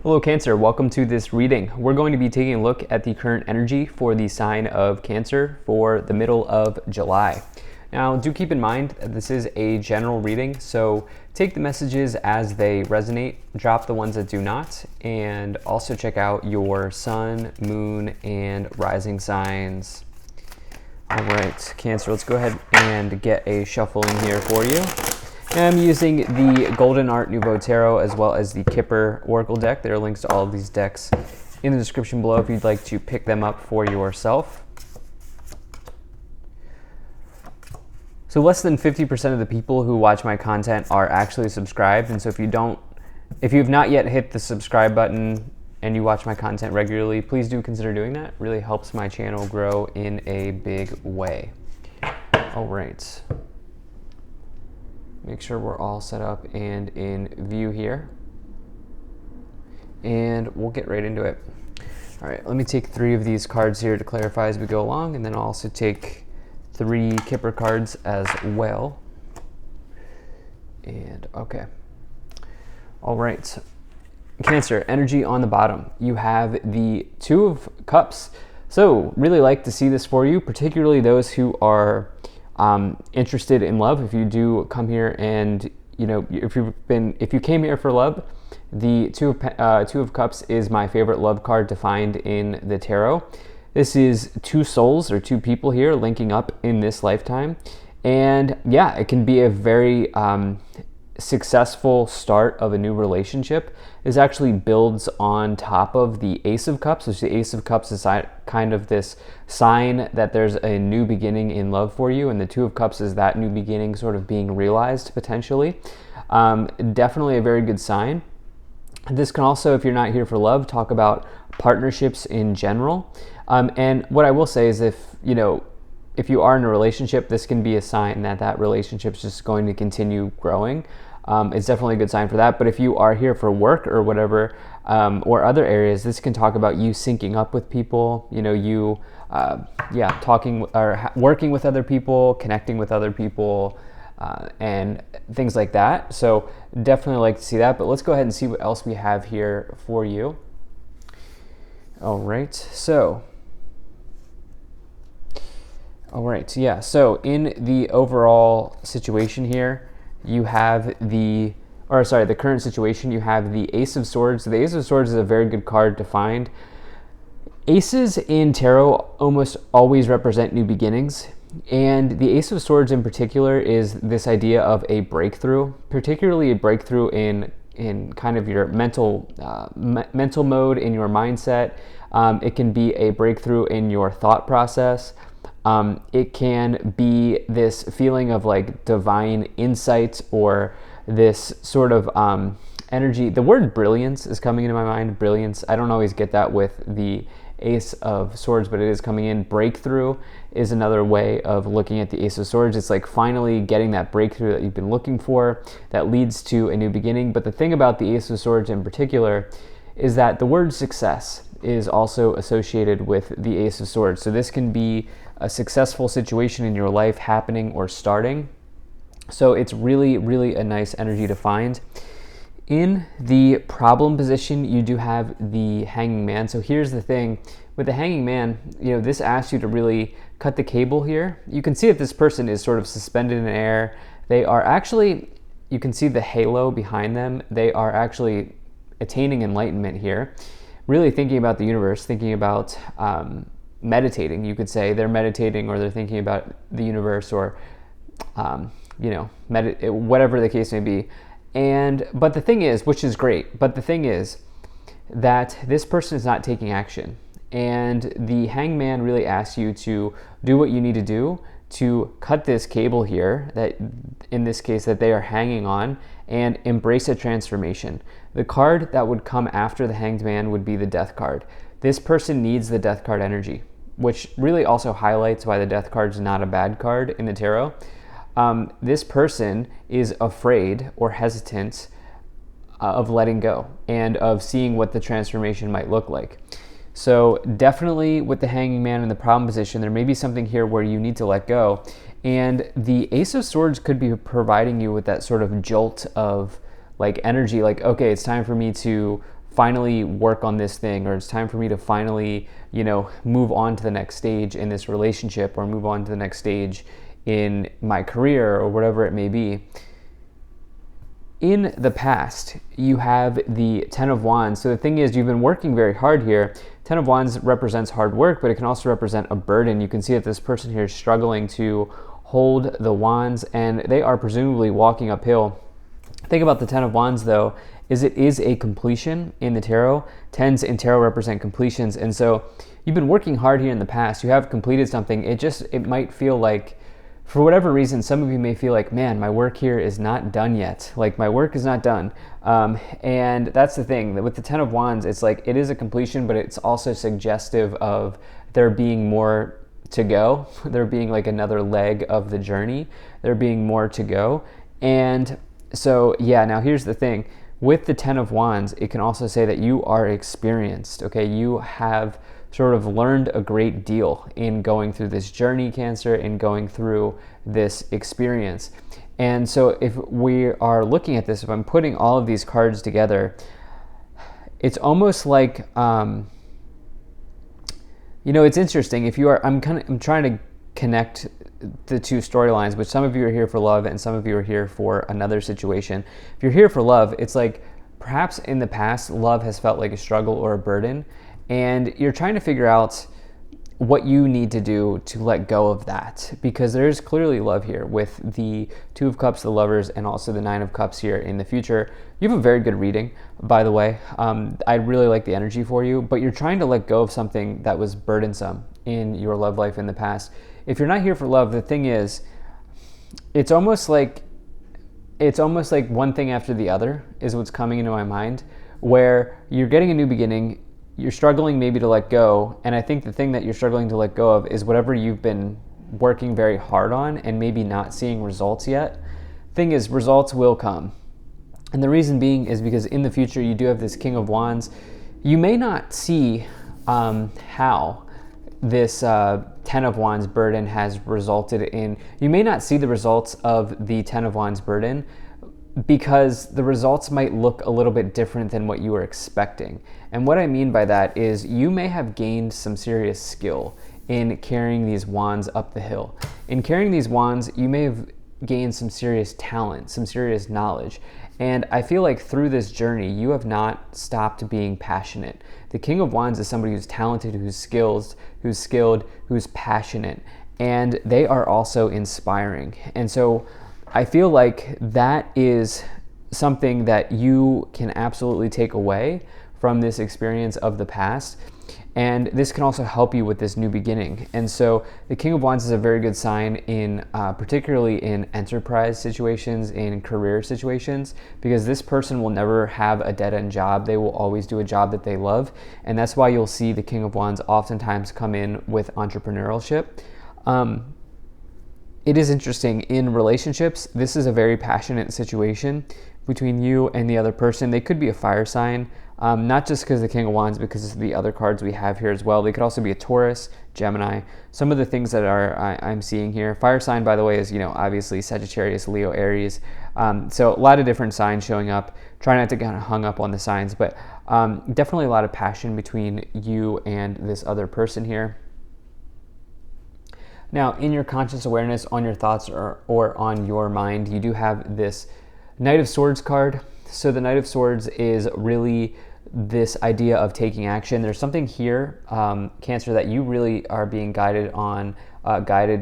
Hello Cancer, welcome to this reading. We're going to be taking a look at the current energy for the sign of Cancer for the middle of July. Now do keep in mind that this is a general reading, so take the messages as they resonate, drop the ones that do not, and also check out your sun, moon, and rising signs. All right, Cancer, let's go ahead and get a shuffle in here for you. I'm using the Golden Art Nouveau Tarot as well as the Kipper Oracle deck. There are links to all of these decks in the description below if you'd like to pick them up for yourself. So less than 50% of the people who watch my content are actually subscribed, and so if you have not yet hit the subscribe button and you watch my content regularly, please do consider doing that. It really helps my channel grow in a big way. All right. Make sure we're all set up and in view here. And we'll get right into it. All right, let me take 3 of these cards here to clarify as we go along, and then I'll also take 3 Kipper cards as well. And okay. All right. Cancer, energy on the bottom. You have the 2 of Cups. So really like to see this for you, particularly those who are interested in love. If you do come here and if you came here for love, the two of Cups is my favorite love card to find in the tarot. This is 2 souls or 2 people here linking up in this lifetime, and yeah, it can be a very successful start of a new relationship. This actually builds on top of the Ace of Cups, which the Ace of Cups is kind of this sign that there's a new beginning in love for you, and the 2 of Cups is that new beginning sort of being realized potentially. Definitely a very good sign. This can also, if you're not here for love, talk about partnerships in general. And what I will say is if you are in a relationship, this can be a sign that that relationship is just going to continue growing. It's definitely a good sign for that. But if you are here for work or whatever, or other areas, this can talk about you syncing up with people, talking or working with other people, connecting with other people, and things like that. So definitely like to see that. But let's go ahead and see what else we have here for you. All right, so in the overall situation here, you have the current situation, you have the Ace of Swords. The Ace of Swords is a very good card to find. Aces in tarot almost always represent new beginnings, and the Ace of Swords in particular is this idea of a breakthrough, particularly a breakthrough in kind of your mental mode, in your mindset. It can be a breakthrough in your thought process. It can be this feeling of like divine insight, or this sort of energy. The word brilliance is coming into my mind. Brilliance. I don't always get that with the Ace of Swords, but it is coming in. Breakthrough is another way of looking at the Ace of Swords. It's like finally getting that breakthrough that you've been looking for that leads to a new beginning. But the thing about the Ace of Swords in particular is that the word success is also associated with the Ace of Swords. So this can be a successful situation in your life happening or starting. So it's really, really a nice energy to find. In the problem position, you do have the Hanging Man. So here's the thing with the Hanging Man, this asks you to really cut the cable here. You can see that this person is sort of suspended in air. They are actually, you can see the halo behind them. They are actually attaining enlightenment here, really thinking about the universe, thinking about meditating. You could say they're meditating, or they're thinking about the universe, or whatever the case may be. But the thing is, which is great, but the thing is that this person is not taking action, and the Hangman really asks you to do what you need to do to cut this cable here, that in this case that they are hanging on, and embrace a transformation. The card that would come after the Hanged Man would be the Death card. This person needs the Death card energy, which really also highlights why the Death card is not a bad card in the tarot. This person is afraid or hesitant of letting go and of seeing what the transformation might look like. So definitely with the Hanging Man in the problem position, there may be something here where you need to let go. And the Ace of Swords could be providing you with that sort of jolt of like energy, like, okay, it's time for me to finally work on this thing, or it's time for me to finally, move on to the next stage in this relationship, or move on to the next stage in my career, or whatever it may be. In the past, you have the Ten of Wands. So the thing is, you've been working very hard here. Ten of Wands represents hard work, but it can also represent a burden. You can see that this person here is struggling to hold the wands, and they are presumably walking uphill. The thing about the Ten of Wands, though, is it is a completion in the tarot. Tens in tarot represent completions, and so you've been working hard here in the past. You have completed something. It might feel like, for whatever reason, some of you may feel like, man, my work here is not done yet. Like, my work is not done. And that's the thing. With the Ten of Wands, it's like it is a completion, but it's also suggestive of there being more to go. There being like another leg of the journey. There being more to go. And so, yeah, now here's the thing. With the Ten of Wands, it can also say that you are experienced, okay? You have sort of learned a great deal in going through this journey, Cancer, in going through this experience. And so if we are looking at this, if I'm putting all of these cards together, it's almost like, it's interesting. I'm trying to connect the two storylines, which some of you are here for love and some of you are here for another situation. If you're here for love, it's like perhaps in the past, love has felt like a struggle or a burden, and you're trying to figure out what you need to do to let go of that, because there's clearly love here with the Two of Cups, the Lovers, and also the Nine of Cups here in the future. You have a very good reading, by the way. I really like the energy for you, but you're trying to let go of something that was burdensome in your love life in the past. If you're not here for love, the thing is, it's almost like one thing after the other is what's coming into my mind, where you're getting a new beginning, you're struggling maybe to let go, and I think the thing that you're struggling to let go of is whatever you've been working very hard on and maybe not seeing results yet. Thing is, results will come. And the reason being is because in the future you do have this King of Wands. You may not see how this Ten of Wands burden has resulted in, you may not see the results of the Ten of Wands burden because the results might look a little bit different than what you were expecting. And what I mean by that is you may have gained some serious skill in carrying these wands up the hill. In carrying these wands, you may have gained some serious talent, some serious knowledge. And I feel like through this journey, you have not stopped being passionate. The King of Wands is somebody who's talented, who's skilled, who's passionate, and they are also inspiring. And so I feel like that is something that you can absolutely take away from this experience of the past. And this can also help you with this new beginning. And so the King of Wands is a very good sign in particularly in enterprise situations, in career situations, because this person will never have a dead-end job. They will always do a job that they love. And that's why you'll see the King of Wands oftentimes come in with entrepreneurship. It is interesting in relationships. This is a very passionate situation between you and the other person. They could be a fire sign. Not just because of the King of Wands, because of the other cards we have here as well. They could also be a Taurus, Gemini. Some of the things that I'm seeing here. Fire sign, by the way, is obviously Sagittarius, Leo, Aries. So a lot of different signs showing up. Try not to get hung up on the signs, but definitely a lot of passion between you and this other person here. Now, in your conscious awareness, on your thoughts or on your mind, you do have this Knight of Swords card. So the Knight of Swords is really this idea of taking action. There's something here, Cancer, that you really are being guided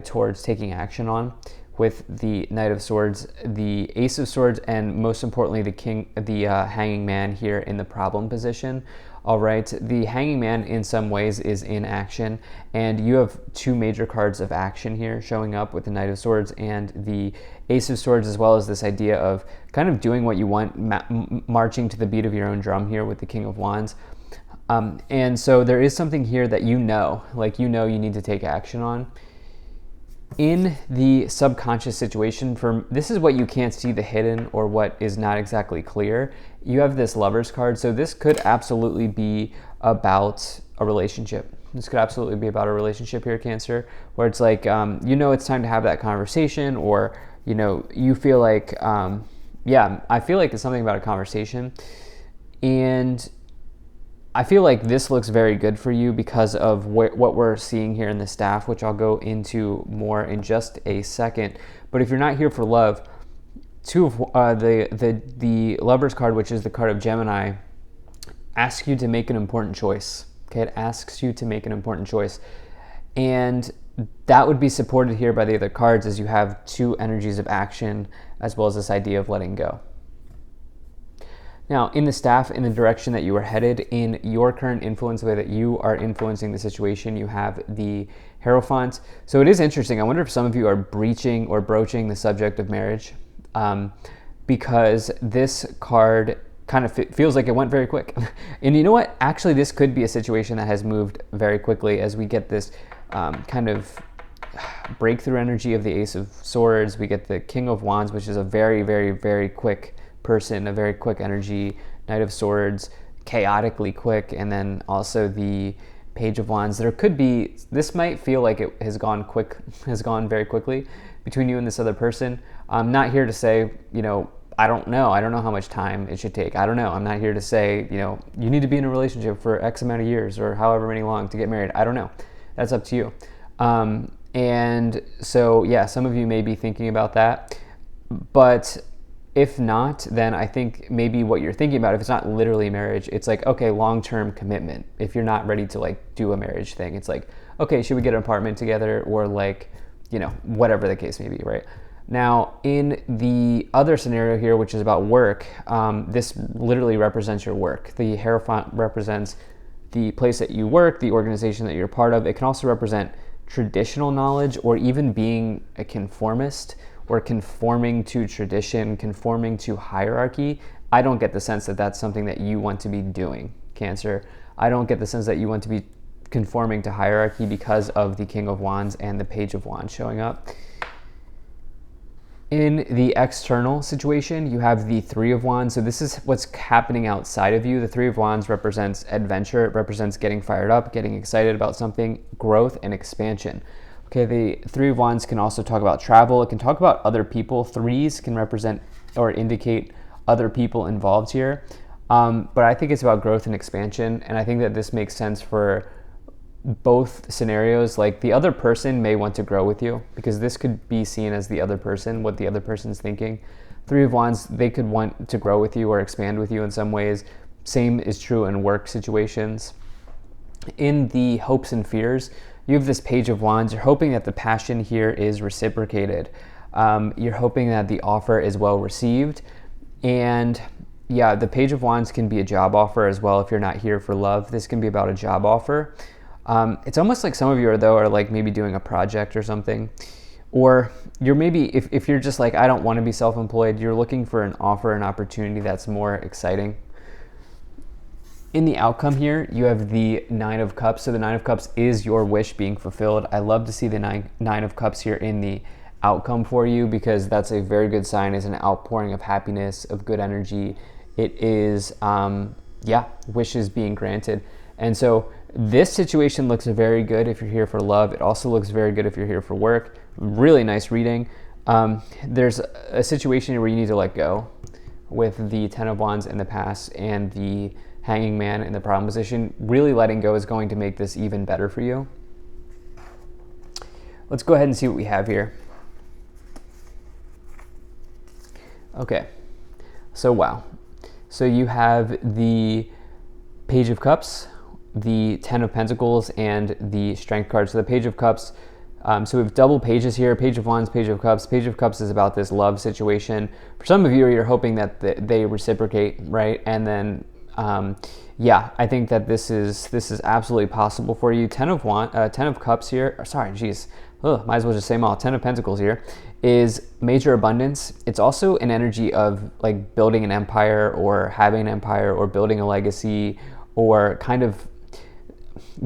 towards taking action on with the Knight of Swords, the Ace of Swords, and most importantly, the Hanging Man here in the problem position. All right, the Hanging Man in some ways is in action, and you have two major cards of action here showing up with the Knight of Swords and the Ace of Swords, as well as this idea of kind of doing what you want, marching to the beat of your own drum here with the King of Wands. And so there is something here that you need to take action on. In the subconscious situation, this is what you can't see, the hidden, or what is not exactly clear. You have this Lovers card, so this could absolutely be about a relationship. This could absolutely be about a relationship here, Cancer, where it's like, it's time to have that conversation, or, you feel like, I feel like it's something about a conversation. And I feel like this looks very good for you because of what we're seeing here in the staff, which I'll go into more in just a second. But if you're not here for love, two of the Lover's card, which is the card of Gemini, asks you to make an important choice. Okay, it asks you to make an important choice, and that would be supported here by the other cards, as you have two energies of action as well as this idea of letting go. Now, in the staff, in the direction that you are headed, in your current influence, the way that you are influencing the situation, you have the Hierophant. So it is interesting. I wonder if some of you are breaching or broaching the subject of marriage, because this card kind of feels like it went very quick. And you know what? Actually, this could be a situation that has moved very quickly as we get this kind of breakthrough energy of the Ace of Swords. We get the King of Wands, which is a very, very, very quick person, a very quick energy. Knight of Swords, chaotically quick, and then also the Page of Wands. There could be, this might feel like it has gone very quickly between you and this other person. I'm not here to say, I don't know how much time it should take. I don't know. I'm not here to say, you need to be in a relationship for X amount of years or however many long to get married. I don't know. That's up to you. And so, yeah, some of you may be thinking about that, but if not, then I think maybe what you're thinking about, if it's not literally marriage, it's like, okay, long-term commitment. If you're not ready to like do a marriage thing, it's like, okay, should we get an apartment together, or like, whatever the case may be, right? Now, in the other scenario here, which is about work, this literally represents your work. The Hierophant represents the place that you work, the organization that you're part of. It can also represent traditional knowledge, or even being a conformist, or conforming to tradition, conforming to hierarchy. I don't get the sense that that's something that you want to be doing, Cancer. I don't get the sense that you want to be conforming to hierarchy because of the King of Wands and the Page of Wands showing up. In the external situation, you have the Three of Wands. So this is what's happening outside of you. The Three of Wands represents adventure. It represents getting fired up, getting excited about something, growth and expansion. Okay, the Three of Wands can also talk about travel. It can talk about other people. Threes can represent or indicate other people involved here. But I think it's about growth and expansion. And I think that this makes sense for both scenarios. Like, the other person may want to grow with you, because this could be seen as the other person, what the other person's thinking. Three of Wands, they could want to grow with you or expand with you in some ways. Same is true in work situations. In the hopes and fears, you have this Page of Wands. You're hoping that the passion here is reciprocated. You're hoping that the offer is well received. And yeah, the Page of Wands can be a job offer as well. If you're not here for love, this can be about a job offer. It's almost like some of you are like maybe doing a project or something. Or you're maybe, if you're just like, I don't want to be self-employed, you're looking for an offer, an opportunity that's more exciting. In the outcome here, you have the Nine of Cups. So the Nine of Cups is your wish being fulfilled. I love to see the Nine of Cups here in the outcome for you, because that's a very good sign. It's an outpouring of happiness, of good energy. It is, wishes being granted. And so this situation looks very good if you're here for love. It also looks very good if you're here for work. Really nice reading. There's a situation where you need to let go with the Ten of Wands in the past and the Hanging Man in the problem position. Really letting go is going to make this even better for you. Let's go ahead and see what we have here. Okay, so wow. So you have the Page of Cups, the Ten of Pentacles, and the Strength card. So the Page of Cups, so we have double pages here, Page of Wands, Page of Cups. Page of Cups is about this love situation. For some of you, you're hoping that they reciprocate, right? And then, I think that this is absolutely possible for you. Ten of Cups here, might as well just say them all. Ten of Pentacles here is major abundance. It's also an energy of like building an empire, or having an empire, or building a legacy, or kind of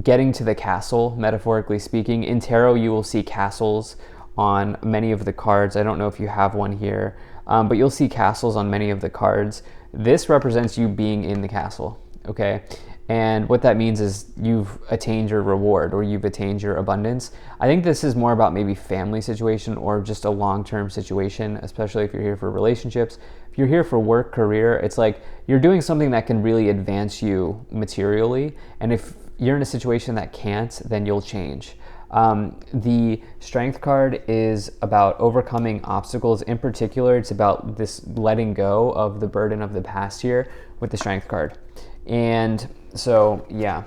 getting to the castle, metaphorically speaking. In tarot, you will see castles on many of the cards. I don't know if you have one here, but you'll see castles on many of the cards. This represents you being in the castle, okay? And what that means is you've attained your reward or you've attained your abundance. I think this is more about maybe family situation or just a long-term situation, especially if you're here for relationships. If you're here for work, career, it's like you're doing something that can really advance you materially. And if you're in a situation that can't, then you'll change. The strength card is about overcoming obstacles. In particular, it's about this letting go of the burden of the past year with the strength card. And so, yeah,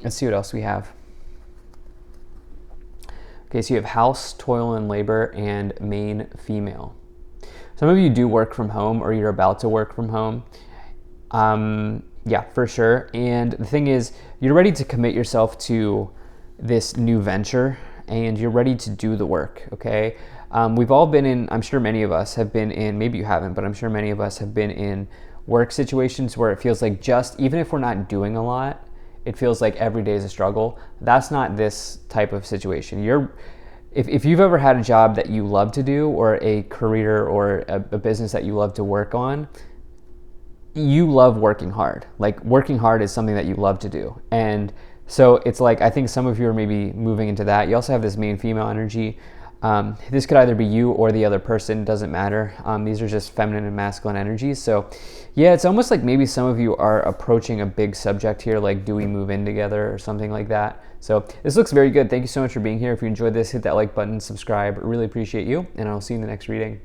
let's see what else we have. Okay, so you have house, toil and labor, and main female. Some of you do work from home or you're about to work from home. Yeah, for sure. And the thing is, you're ready to commit yourself to this new venture and you're ready to do the work, okay? We've all been in, I'm sure many of us have been in, maybe you haven't, but I'm sure many of us have been in work situations where it feels like even if we're not doing a lot, it feels like every day is a struggle. That's not this type of situation. If you've ever had a job that you love to do or a career or a business that you love to work on, you love working hard. Like working hard is something that you love to do. And so it's like, I think some of you are maybe moving into that. You also have this main female energy. This could either be you or the other person, doesn't matter. These are just feminine and masculine energies. So yeah, it's almost like maybe some of you are approaching a big subject here, like do we move in together or something like that. So this looks very good. Thank you so much for being here. If you enjoyed this, hit that like button, subscribe. Really appreciate you, and I'll see you in the next reading.